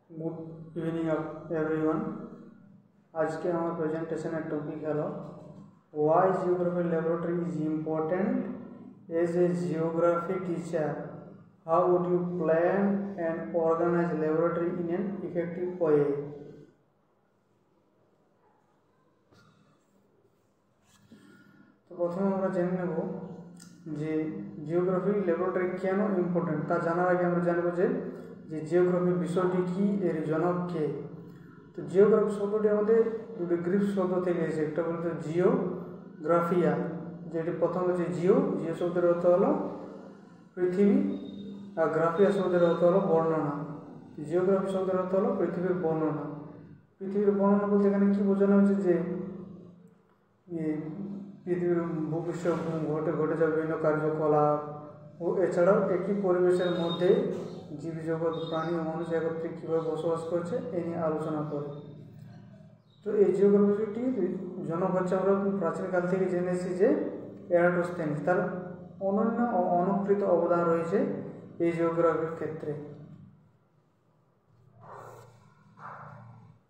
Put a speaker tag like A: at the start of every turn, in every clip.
A: Good evening everyone. आज के हमारे प्रेजेंटेशन टॉपिक है why geography laboratory is important as a geography teacher. How would you plan and organise laboratory in an effective way. तो प्रथम আমরা জেনে নেব যে জিওগ্রাফি ল্যাবরেটরি কেন ইম্পর্টেন্ট তা জানার আগে আমরা জানব যে জিওগ্রাফি বিষয়টি কি, এর জনক কে। তো জিওগ্রাফি শব্দটি আমাদের দুটি গ্রিক শব্দ থেকে এসেছে। একটা বলতে জিওগ্রাফিয়া, যেটি প্রথম হচ্ছে জিও শব্দের অর্থ হলো পৃথিবী, আর গ্রাফিয়া শব্দের অর্থ হলো বর্ণনা। জিওগ্রাফি শব্দের অর্থ হলো পৃথিবীর বর্ণনা। পৃথিবীর বর্ণনা বলতে এখানে কি বোঝানো হচ্ছে যে পৃথিবীর ভূপৃষ্ঠে ঘটে যাওয়া বিভিন্ন কার্যকলাপ ও এছাড়াও একই পরিবেশের মধ্যে জীবজগৎ, প্রাণী ও মানুষ একত্রে কীভাবে বসবাস করছে এই নিয়ে আলোচনা করে। তো এই জিওগ্রাফিটির জনক হচ্ছে আমরা প্রাচীনকাল থেকে জেনে এসেছি যে এরাটোস্থেনিস। তার অনন্য ও অনকৃত অবদান রয়েছে এই জিওগ্রাফির ক্ষেত্রে।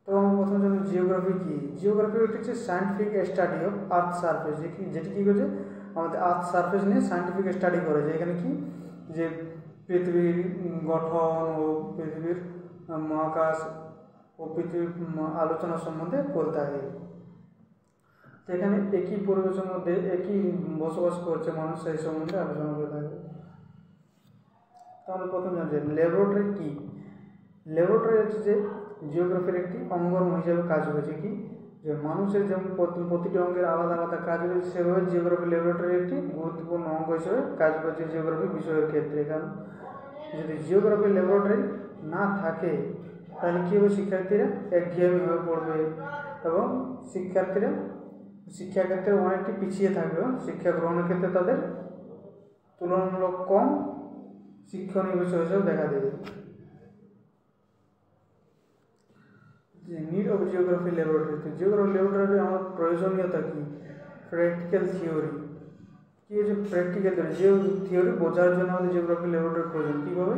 A: তো আমরা প্রথমে জানি জিওগ্রাফি কি। জিওগ্রাফি হচ্ছে scientific study of earth surface, যেটি কী করছে আমাদের আর্থ সারফেস নিয়ে সায়েন্টিফিক স্টাডি করে, যে এখানে কি যে পৃথিবীর গঠন ও পৃথিবীর মহাকাশ ও পৃথিবীর আলোচনা সম্বন্ধে করে থাকে। এখানে একই পরিবেশের মধ্যে একই বসবাস করছে মানুষ, সেই সম্বন্ধে আলোচনা করে থাকে। তাহলে প্রথম জানছি ল্যাবরেটরি কি। ল্যাবরেটরি হচ্ছে যে জিওগ্রাফির একটি অঙ্গম হিসাবে কাজ করেছে। কি যে মানুষের যেমন প্রতিটি অঙ্গের আলাদা আলাদা কাজ রয়েছে, সেভাবে জিওগ্রাফি ল্যাবরেটরি একটি গুরুত্বপূর্ণ অঙ্গ হিসেবে কাজ করছে জিওগ্রাফি বিষয়ের ক্ষেত্রে। কারণ যদি জিওগ্রাফি ল্যাবরেটরি না থাকে তাহলে কী হবে, শিক্ষার্থীরা একঘেয়েমি হয়ে পড়বে এবং শিক্ষাক্ষেত্রে অনেকটি পিছিয়ে থাকবে। শিক্ষা গ্রহণের ক্ষেত্রে তাদের তুলনামূলক কম শিক্ষণীয় বিষয় হিসেবে দেখা দেবে। Need of geography laboratory. তো জিওগ্রাফি ল্যাবরেটরি আমার প্রয়োজনীয়তা কি? Practical theory. কী হচ্ছে প্র্যাকটিক্যাল থিওরি বোঝার জন্য আমাদের জিওগ্রাফি ল্যাবরেটরির প্রয়োজন। কীভাবে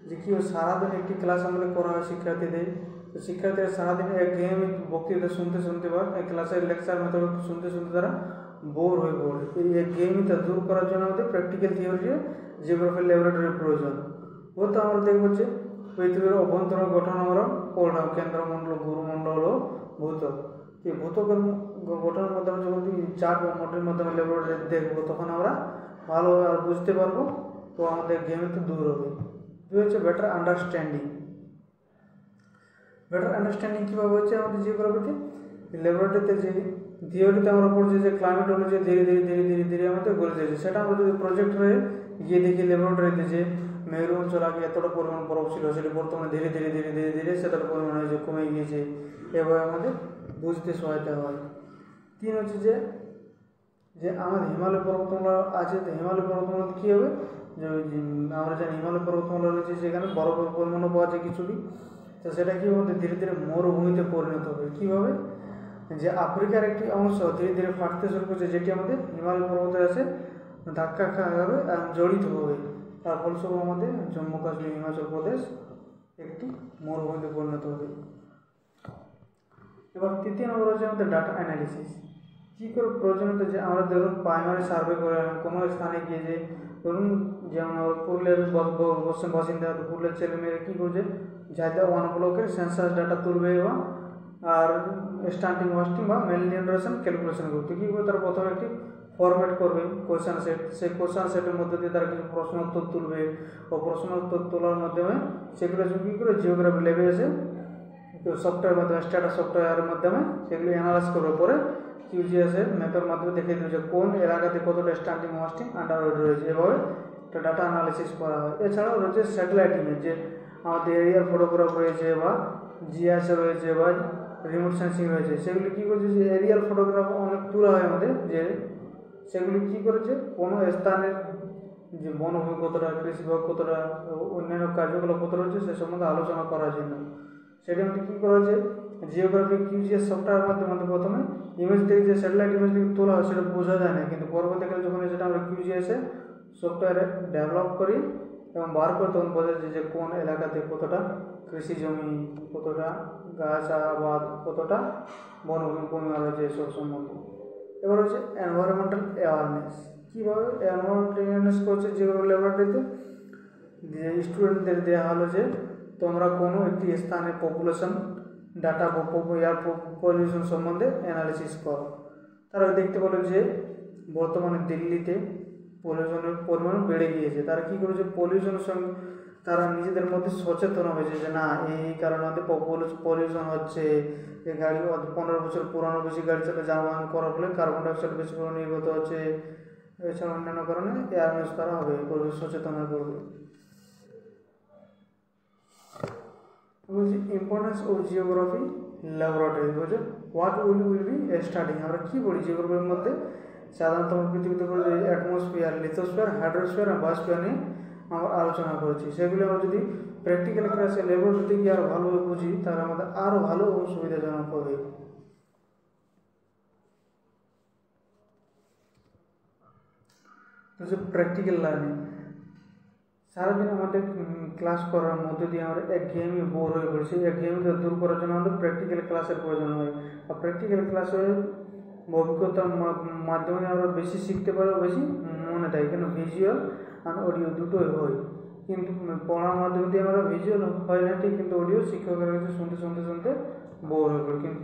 A: যে কী সারাদিন একটি ক্লাস আমাদের করা হয় শিক্ষার্থীদের, তো শিক্ষার্থীরা সারাদিন একঘেয়েমি বক্তৃতা শুনতে বা ক্লাসের লেকচার মেথড শুনতে তারা বোর হয়ে পড়ে। এই একঘেয়েমিটা দূর করার জন্য আমাদের প্র্যাকটিক্যাল থিওরি জিওগ্রাফি ল্যাবরেটরির প্রয়োজন। বলতে আমরা দেখবো যে পৃথিবীর অভ্যন্তরীণ গঠন আমরা পড়লাম, কেন্দ্রমণ্ডল, গুরুমণ্ডল ও ভূত্বক। এই ভূত্বকের গঠনের মাধ্যমে যখন চার্ট বা মডেলের মাধ্যমে ল্যাবরেটরি দেখবো, তখন আমরা ভালোভাবে আর বুঝতে পারবো, তো আমাদের গেমিংটা দূর হবে। দুই হচ্ছে বেটার আন্ডারস্ট্যান্ডিং। বেটার আন্ডারস্ট্যান্ডিং কীভাবে হচ্ছে আমাদের জিওগ্রাফিতে ল্যাবরেটরিতে যে থিওরিতে আমরা পড়ছি যে ক্লাইমেটোলজি ধীরে ধীরে আমাদের গড়ে যাচ্ছে, সেটা আমরা যদি প্রজেক্ট হয়ে গিয়ে দেখি ল্যাবরেটরিতে যে মেরু অঞ্চল আগে এতটা পরিমাণ বরফ ছিল, সেটা বর্তমানে ধীরে ধীরে সেতটা পরিমাণ হয়েছে, কমে গিয়েছে, এভাবে আমাদের বুঝতে সহায়তা হয়। তিন হচ্ছে যে আমাদের হিমালয় পর্বতমালা আছে, তো হিমালয় পর্বতমালা কী হবে, যে আমরা জানি হিমালয় পর্বতমালা রয়েছে, সেখানে বরফের পরিমাণও পাওয়া যায় কিছুটি, তো সেটা কী আমাদের ধীরে ধীরে মরুভূমিতে পরিণত হবে। কীভাবে যে আফ্রিকার একটি অংশ ধীরে ধীরে ফাটতে শুরু করছে, যেটি আমাদের হিমালয় পর্বতে আছে ধাক্কা খাওয়াবে আর জড়িত হবে, তার ফলস্বরূপ আমাদের জম্মু কাশ্মীর, হিমাচল প্রদেশ একটি মরুভূমিতে পরিণত হবে। এবার তৃতীয় নম্বর হচ্ছে আমাদের ডাটা অ্যানালিসিস। কী করে প্রয়োজনীয়তা, যে আমরা ধরুন প্রাইমারি সার্ভে করে কোনো স্থানে গিয়ে যে ধরুন যেমন পুরুলিয়ার বাসিন্দা, পুরুলিয়ার ছেলেমেয়েরা কী করছে, যাতে 1 ব্লকের সেন্সাস ডাটা তুলবে এবং আর স্টান্টিং ওয়াস্টিং বা মেলিনিউট্রিশন ক্যালকুলেশন করতে কী করে, তারা প্রথমে একটি ফরম্যাট করবে কোয়েশ্চেন সেট। সেই কোয়েশ্চেন সেটের মধ্যে দিয়ে তারা কিছু প্রশ্নোত্তর তুলবে ও প্রশ্নোত্তর তোলার মাধ্যমে সেগুলো কী করে জিওগ্রাফি ল্যাবে এসে সফটওয়্যার মাধ্যমে, স্ট্যাটাস সফটওয়্যারের মাধ্যমে সেগুলি অ্যানালাইজ করার পরে কিউজিএসের ম্যাপের মাধ্যমে দেখে দেবে যে কোন এলাকাতে কতটা স্ট্যান্ডিং ওয়াস্টিং আন্ডার ওয়েট রয়েছে। এভাবে একটা ডাটা অ্যানালিসিস করা হয়। এছাড়াও রয়েছে স্যাটেলাইট ইমেজ, যে আমাদের এরিয়াল ফটোগ্রাফ রয়েছে বা জিআইএস রয়েছে বা রিমোট সেন্সিং রয়েছে, সেগুলি কী করছে যে এরিয়াল ফটোগ্রাফ অনেক তোলা হয় আমাদের, যে সেগুলি কী করেছে কোনো স্থানের যে বনভূমি কতটা, কৃষিভাগ কতটা, অন্যান্য কার্যকলাপ কত রয়েছে সে সম্বন্ধে আলোচনা করার জন্য সেটা আমাদের কী করা হয়েছে জিওগ্রাফি কিউজিএস সফটওয়্যারের মাধ্যমে। প্রথমে ইমেজ থেকে যে স্যাটেলাইট ইমেজ থেকে তোলা হয় সেটা বোঝা যায় না, কিন্তু পরবর্তীকালে যখন সেটা আমরা কিউজিএসে সফটওয়্যারে ডেভেলপ করি এবং বার করে তখন বোঝা যায় যে কোন এলাকাতে কতটা কৃষি জমি, কতটা গাছ আবাদ, কতটা বনভূমি রয়েছে এসব সম্বন্ধে। এবার হচ্ছে এনভায়রনমেন্টাল অ্যাওয়ারনেস। কীভাবে এনভায়রনমেন্টাল অ্যাওয়ারনেস করছে যেগুলো ল্যাবরেটরিতে, যে স্টুডেন্টদের দেওয়া হলো যে তোমরা কোনো একটি স্থানে পপুলেশন ডাটা এয়ার পলিউশন সম্বন্ধে অ্যানালিসিস করো। তারা দেখতে পেলো যে বর্তমানে দিল্লিতে পলিউশনের পরিমাণ বেড়ে গিয়েছে। তারা কী করেছে, পলিউশনের সঙ্গে তারা নিজেদের মধ্যে সচেতন হয়েছে যে না এই কারণে আমাদের পলিউশন হচ্ছে, এই গাড়ি 15 বছর পুরানো বেশি গাড়ি চালে যানবাহন করার ফলে কার্বন ডাইঅক্সাইড বেশি পরিমাণে নির্গত হচ্ছে। এছাড়া অন্যান্য কারণে অ্যাওয়ারনেস করা হবে, পরিবেশ সচেতন হয়ে পড়বে। ইম্পর্টেন্স অফ জিওগ্রাফি ল্যাবরেটরি বলছে হোয়াট উইল বি স্টাডিং। আমরা কী বলি জিওগ্রাফির মধ্যে সাধারণত আমরা পৃথিবীতে বলি অ্যাটমসফিয়ার, লিথোস্ফিয়ার, হাইড্রোস্ফিয়ার আর বায়োস্ফিয়ার নিয়ে আমরা আলোচনা করেছি। সেগুলি আমরা যদি প্র্যাকটিক্যাল ক্লাসে ল্যাবরেটরিতে গিয়ে আরও ভালোভাবে বুঝি তাহলে আমাদের আরও ভালো ও সুবিধাজনক হবে। তো প্র্যাকটিক্যাল লার্নিং, সারাদিন আমাদের ক্লাস করার মধ্যে দিয়ে আমরা একঘেয়েমি বোর হয়ে পড়ছি। একঘেয়েমিটা দূর করার জন্য আমাদের প্র্যাকটিক্যাল ক্লাসের প্রয়োজন হয়। আর প্র্যাকটিক্যাল ক্লাসে অভিজ্ঞতার মাধ্যমে আমরা বেশি শিখতে পারি, বেশি মনে থাকে, কেন ভিজুয়াল আর অডিও দুটোই হয়। কিন্তু পড়ার মাধ্যমে দিয়ে আমরা ভিজুয়াল হয় না ঠিক, কিন্তু অডিও শিক্ষকের কাছে শুনতে শুনতে শুনতে বোর হয়ে পড়ি। কিন্তু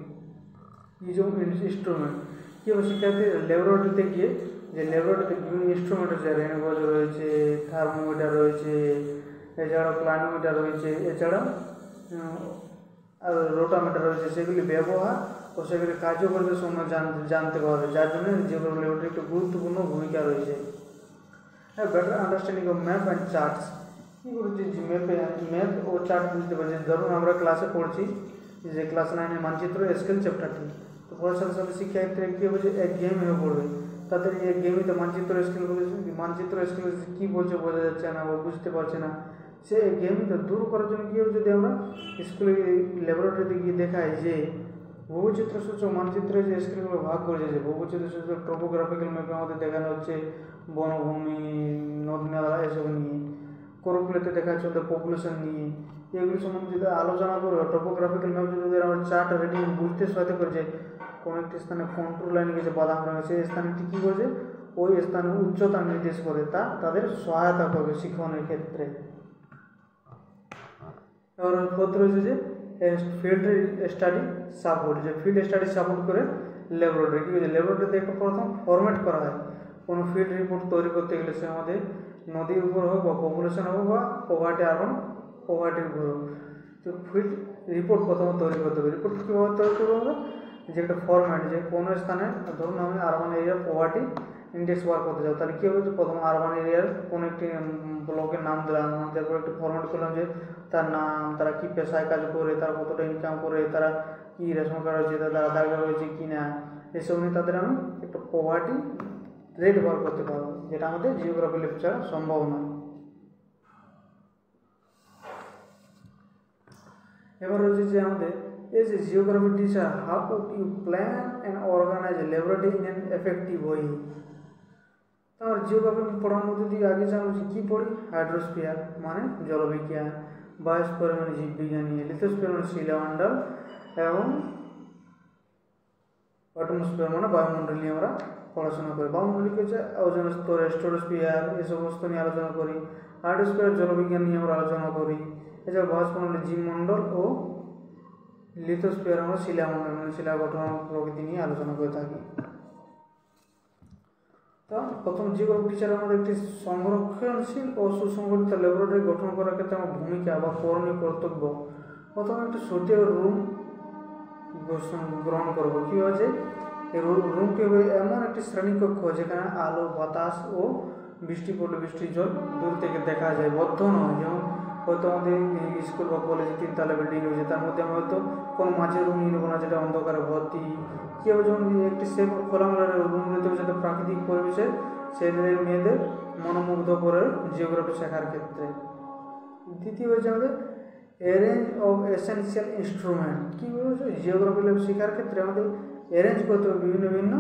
A: এই যে ইনস্ট্রুমেন্ট কীভাবে শিক্ষার্থী ল্যাবরেটরিতে গিয়ে যে ল্যাবরেটরিতে বিভিন্ন ইনস্ট্রুমেন্ট রয়েছে, রেনগজ রয়েছে, থার্মোমিটার রয়েছে, এছাড়াও ক্লাইনোমিটার রয়েছে, এছাড়া রোটামিটার রয়েছে, সেগুলি ব্যবহার ও সেগুলি কার্যকরিতার সময় জানতে পারবে, যার জন্য যেগুলো ল্যাবরেটরি একটি গুরুত্বপূর্ণ ভূমিকা রয়েছে। Better understanding of map and charts. কী করছি ম্যাপ ও চার্ট বুঝতে পারছি। ধরুন আমরা ক্লাসে পড়ছি যে ক্লাস 9 মানচিত্র স্কেল চ্যাপ্টারটি, তো পড়ার সাথে সাথে শিক্ষার্থীরা কী হচ্ছে এক গেম হয়ে পড়বে। তাদের এই গেমে মানচিত্র স্কেল কী বলছে বোঝা যাচ্ছে না বা বুঝতে পারছে না, সে গেমটা দূর করার জন্য কী হবে, যদি আমরা স্কুলে ল্যাবরেটরিতে গিয়ে দেখাই যে ভূবৈচিত্র্য সূচক মানচিত্রে যে স্কেলগুলো ভাগ করেছে, যে ভূবৈচিত্র্য সূচক টোপোগ্রাফিক্যাল ম্যাপে আমাদের দেখানো হচ্ছে বনভূমি, নদী নালা এসব নিয়ে, করগুলোতে দেখা যাচ্ছে ওদের পপুলেশন নিয়ে, এগুলি সম্বন্ধে যদি আলোচনা করবো। টোপোগ্রাফিক্যাল ম্যাপ যদি আমরা চার্ট রেডি বুঝতে সহায়তা করে যে কোনো একটি স্থানে কন্ট্রোল লাইন গেছে বাদাম রঙে, সেই স্থানটি কী করছে, ওই স্থানের উচ্চতা নির্দেশ করে, তাদের সহায়তা করবে শিক্ষণের ক্ষেত্রে। এবার ফোর্থ রয়েছে যে ফিল্ড স্টাডি সাপোর্ট, যে ফিল্ড স্টাডি সাপোর্ট করে ল্যাবরেটরি। কী হয়েছে, ল্যাবরেটরিতে একটা প্রথম ফরম্যাট করা হয় কোনো ফিল্ড রিপোর্ট তৈরি করতে গেলে, সে আমাদের নদীর উপর হোক বা পপুলেশন হোক বা পভার্টির উপর হোক। তো ফিল্ড রিপোর্ট প্রথমে তৈরি করতে হবে। রিপোর্ট কীভাবে তৈরি করবো আমরা, যে একটা ফরম্যাট, যে কোনো স্থানে ধরুন আমি আরবান এরিয়ার পভার্টি ইন্ডেক্স বার করতে চাও, তাহলে কী হবে, প্রথম আরবান এরিয়ার কোনো একটি ব্লকের নাম দিলাম, তারপর একটু ফরম্যাট করলাম যে তার নাম, তারা কী পেশায় কাজ করে, তারা কতটা ইনকাম করে, তারা কী রেশন কার্ড রয়েছে, তাদের আধার কার্ড রয়েছে কি না, এসব নিয়ে তাদের আমি একটা পভার্টি রেট বার করতে পারবো, যেটা আমাদের জিওগ্রাফি ল্যাব ছাড়া সম্ভব নয়। এবার রয়েছে যে আমাদের as a geography teacher, how would you plan and organize a laboratory in an effective way? তোমার জিওগ্রাফি পড়ার মধ্যে দিয়ে আগে জানছি কী পড়ি, হাইড্রোস্ফিয়ার মানে জলবিজ্ঞান, বায়োস্ফিয়ার মানে জীববিজ্ঞানী, লিথোস্ফিয়ার মানে শিলামণ্ডল এবং অ্যাটমসফিয়ার মানে বায়ুমণ্ডল নিয়ে আমরা পড়াশোনা করি। বায়ুমণ্ডলকে হচ্ছে ওজোন স্তর, স্ট্রাটোস্ফিয়ার এই সমস্ত নিয়ে আলোচনা করি। হাইড্রোস্ফিয়ার জলবিজ্ঞান নিয়ে আমরা আলোচনা করি। এছাড়া বায়োস্ফিয়ার মানে জীবমণ্ডল ও লিথোস্ফিয়ার আমরা শিলামণ্ডল মানে শিলা গঠন প্রকৃতি নিয়ে আলোচনা করে থাকি। তো প্রথম জিওগ্রাফি টিচারের মধ্যে একটি সংরক্ষণশীল ও সুসংগঠিত ল্যাবরেটরি গঠন করার ক্ষেত্রে আমার ভূমিকা বা করণীয় কর্তব্য, প্রথমে একটি সঠিক রুম গ্রহণ করবো। কী হয়েছে, এই রুমটি হবে এমন একটি শ্রেণীকক্ষ যেখানে আলো, বাতাস ও বৃষ্টি পড়লে বৃষ্টির জল দূর থেকে দেখা যায়, বদ্ধ নয়। যেমন হয়তো আমাদের স্কুল বা কলেজে 3 তলা বিল্ডিং রয়েছে, তার মধ্যে আমরা হয়তো কোনো মাঝের রুম নিয়ে নেবো না যেটা অন্ধকারে ভর্তি। কী হবে, যখন একটি সেফ খোলামেলা রুম নিতে হবে যাতে প্রাকৃতিক পরিবেশে ছেলেদের মেয়েদের মনোমুগ্ধ করে জিওগ্রাফি শেখার ক্ষেত্রে। দ্বিতীয় হচ্ছে আমাদের অ্যারেঞ্জ অফ এসেনশিয়াল ইনস্ট্রুমেন্ট। কী বলছে, জিওগ্রাফি ল্যাব শেখার ক্ষেত্রে আমাদের অ্যারেঞ্জ করতে হবে বিভিন্ন বিভিন্ন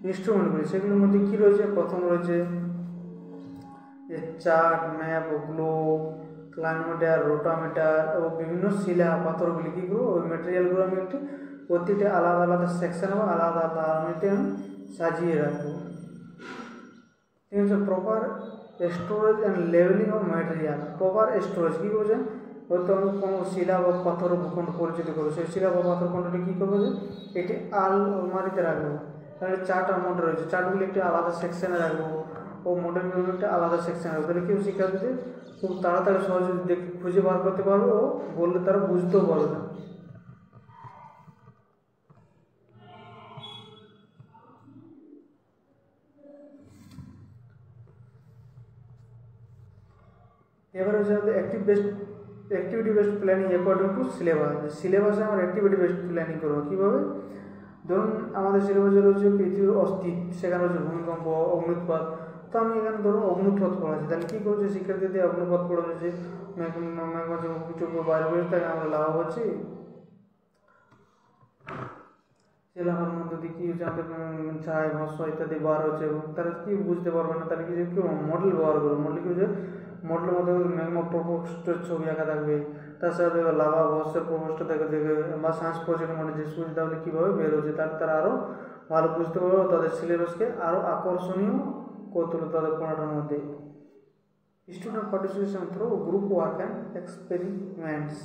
A: ইনস্ট্রুমেন্টগুলি। সেগুলির মধ্যে কী রয়েছে, প্রথম রয়েছে যে chart, map, globe, clinometer, rotameter এবং বিভিন্ন শিলা পাথরগুলি কী করবো, ওই মেটেরিয়ালগুলো আমি একটি প্রতিটা আলাদা আলাদা সেকশন বা আলাদা আলাদা আর্মিতে আমি সাজিয়ে রাখবো। ঠিক আছে। প্রপার স্টোরেজ অ্যান্ড লেভেলিং অফ ম্যাটেরিয়াল। প্রপার স্টোরেজ কী করছে, হয়তো আমি কোনো শিলা বা পাথর ভূখণ্ড পরিচিত করবো, সেই শিলা বা পাথর খণ্ডটি কী করবো যে এটি আলমারিতে রাখবো। তাহলে চার্ট আর মডেল রয়েছে, চার্টগুলি একটি আলাদা সেকশনে রাখবো ও মডেলগুলো একটা আলাদা সেকশনে রাখবো। তাহলে কেউ শিক্ষার্থীদের খুব তাড়াতাড়ি সহজে খুঁজে বার করতে পারবে ও বললে তারা বুঝতেও পারবে। এবার হচ্ছে activity based planning according to syllabus. সিলেবাসে আমার অ্যাক্টিভিটি বেসড প্ল্যানিং করবো কীভাবে, ধরুন আমাদের সিলেবাসে রয়েছে পৃথিবীর অস্তিত্ব, সেখানে রয়েছে ভূমিকম্প, অগ্নুৎপাত। তো আমি এখানে ধরুন অগ্নুৎপাত পড়াচ্ছি, তাহলে কী করছে শিক্ষার্থীদের অগ্নুৎপাত পড়াচ্ছে, কিছু বাইরে বেরোতে তাকে আমরা লাভ হচ্ছি, সে লাভের মধ্যে দিয়ে কী হচ্ছে আমাদের ছায়, ভস্ম ইত্যাদি বার হচ্ছে এবং তারা কী বুঝতে পারবে না, তাহলে কি যে কেউ মডেল ব্যবহার করবে। মডেল কী হচ্ছে, মডেলের মধ্যে ম্যাগমা প্রকোষ্ঠের ছবি আঁকা থাকবে, তার সাথে লাভা ভস্মের প্রকোষ্ঠ দেখবে বা সায়েন্স প্রজেক্টের মধ্যে যে সুইচ তাহলে কীভাবে বের হচ্ছে, তারা আরও ভালো বুঝতে পারবে, তাদের সিলেবাসকে আরও আকর্ষণীয় করে তুলবে তাদের পড়াটার মধ্যে। Student participation through group work and experiments.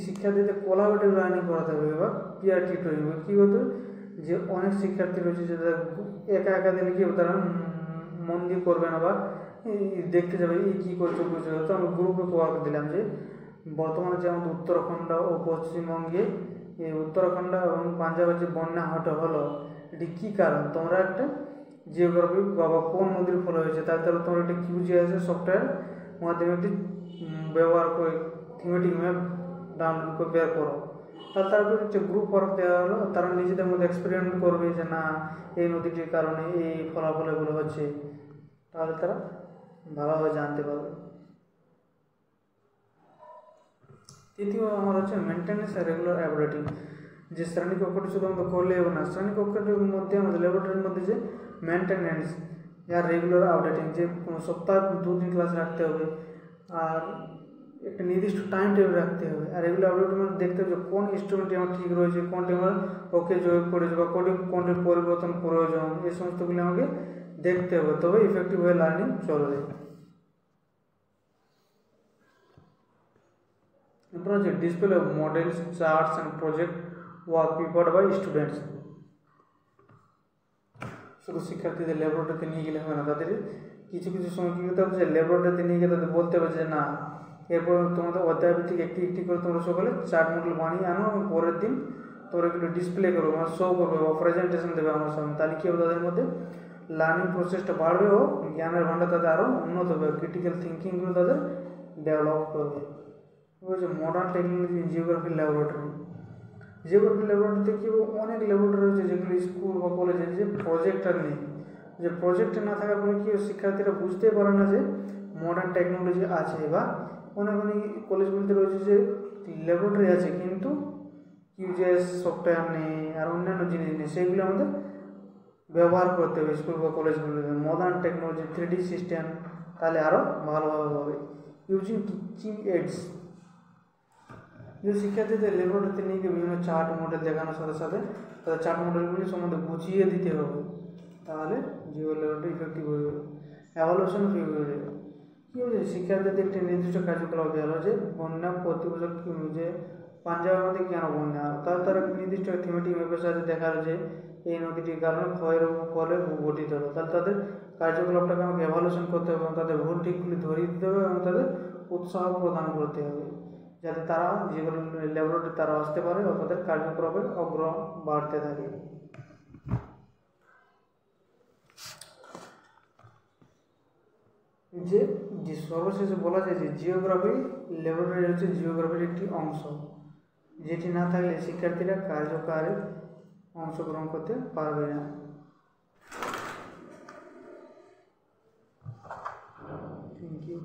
A: শিক্ষার্থীদের কোলাবোরেটিভ লার্নিং করাতে হবে। এবার পিয়ার টিউটোরিং কী হতো, যে অনেক শিক্ষার্থী রয়েছে যে একা একা দিলে কী হবে, তারা মন দিয়ে করবে না বা দেখতে যাবে এই কী করছে বুঝতে হবে। তো আমি গ্রুপে ওয়ার্ক দিলাম যে বর্তমানে যে আমাদের উত্তরাখণ্ড ও পশ্চিমবঙ্গে এই উত্তরাখণ্ড এবং পাঞ্জাবের যে বন্যা হলো, এটি কী কারণ, তোমরা একটা জিওগ্রাফি বা কোন নদীর ফলে হয়েছে, তাহলে তোমরা একটা কিউজিএস সফটওয়্যার মাধ্যমে একটি ব্যবহার করে থিমেটিক ম্যাপ ডাউনলোড করে বের করো। তারপরে হচ্ছে গ্রুপ ওয়ার্ক দেওয়া হলো, তারা নিজেদের মধ্যে এক্সপেরিমেন্ট করবে যে না এই নদীটির কারণে এই ফলাফল এগুলো হচ্ছে, তাহলে তারা ভালোভাবে জানতে পারবে। তৃতীয় আমার হচ্ছে মেনটেন্যান্স আর রেগুলার আপডেটিং। যে শ্রেণীকক্ষটি শুধু আমাদের করলে হবে না, শ্রেণীকক্ষটির মধ্যে আমাদের ল্যাবরেটরির মধ্যে যে মেনটেন্যান্স আর রেগুলার আপডেটিং, যে সপ্তাহে 2 দিন ক্লাস রাখতে হবে আর একটা নির্দিষ্ট টাইম টেবিল রাখতে হবে। আর এগুলো আপডেট মানে দেখতে হবে কোন ইনস্ট্রুমেন্টটি আমার ঠিক রয়েছে, কোনটি আমার ওকে জয়েন করেছে বা কোনটির পরিবর্তন প্রয়োজন, এই সমস্তগুলি আমাকে দেখতে হবে, তবে ইফেক্টিভ হয়ে লার্নিং চলবে। এরপর হচ্ছে display of models, charts and project work prepared by students. শুধু শিক্ষার্থীদের ল্যাবরেটরিতে নিয়ে গেলে হবে না, তাদের কিছু কিছু সময় কী করতে হবে, যে ল্যাবরেটরিতে নিয়ে গিয়ে তাদের বলতে হবে যে না এরপর তোমাদের অধ্যায়ভিত্তিক একটি একটি করে তোমরা সকলে চার্ট মডেল বানিয়ে আনো এবং পরের দিন তোমরা এগুলো ডিসপ্লে করবে, মানে শো করবে বা প্রেজেন্টেশন দেবে আমার সামনে। তাহলে কী হবে, তাদের মধ্যে লার্নিং প্রসেসটা বাড়বে ও জ্ঞানের ভাণ্ডার তাদের আরও উন্নত হবে, ক্রিটিক্যাল থিঙ্কিংগুলো তাদের ডেভেলপ করবে। হচ্ছে modern technology in geography laboratory. Geography ল্যাবরেটরিতে কী অনেক ল্যাবরেটরি রয়েছে যেগুলো স্কুল বা কলেজে যে প্রজেক্টর নেই, যে প্রজেক্টর না থাকার ফলে কী শিক্ষার্থীরা বুঝতেই পারে না যে মডার্ন টেকনোলজি আছে, বা অনেক অনেক কলেজগুলিতে রয়েছে যে ল্যাবরেটরি আছে কিন্তু কিউজিএস সফটওয়্যার নেই আর অন্যান্য জিনিস নেই, সেইগুলো আমাদের ব্যবহার করতে হবে স্কুল বা কলেজগুলিতে। মডার্ন টেকনোলজি 3D সিস্টেম, তাহলে আরও ভালোভাবে হবে। ইউজিং টিচিং এইডস, যে শিক্ষার্থীদের ল্যাবরেটরিতে নিয়ে গিয়ে বিভিন্ন চার্ট মডেল দেখানোর সাথে সাথে তাদের চার্ট মডেলগুলি সম্বন্ধে বুঝিয়ে দিতে হবে, তাহলে জিও ল্যাবরেটরি ইফেক্টিভ হয়ে যাবে। অ্যাভালুয়েশন অফ ইউনিট, কী হচ্ছে শিক্ষার্থীদের একটি নির্দিষ্ট কার্যকলাপ দেওয়া হলো যে বন্যা প্রতি বছর যে পাঞ্জাবের মধ্যে কেন বন্যা, তারা নির্দিষ্ট থিমেটিক ম্যাপের সাথে দেখা হলো যে এই নদীটির কারণে ক্ষয়ের ফলে গঠিত হলো, তাহলে তাদের কার্যকলাপটাকে আমাকে অ্যাভালুয়েশন করতে হবে এবং তাদের ভুল ঠিকগুলি ধরিয়ে দিতে হবে এবং তাদের উৎসাহ প্রদান করতে হবে, যাতে তারা যেগুলো ল্যাবরেটরি তারা আসতে পারে ও তাদের কার্যকলাপের অগ্রহ বাড়তে থাকে। যে সর্বশেষে বলা যায় যে জিওগ্রাফি ল্যাবরেটরি হচ্ছে জিওগ্রাফির একটি অংশ, যেটি না থাকলে শিক্ষার্থীরা কার্যকারে অংশগ্রহণ করতে পারবে না। Thank you.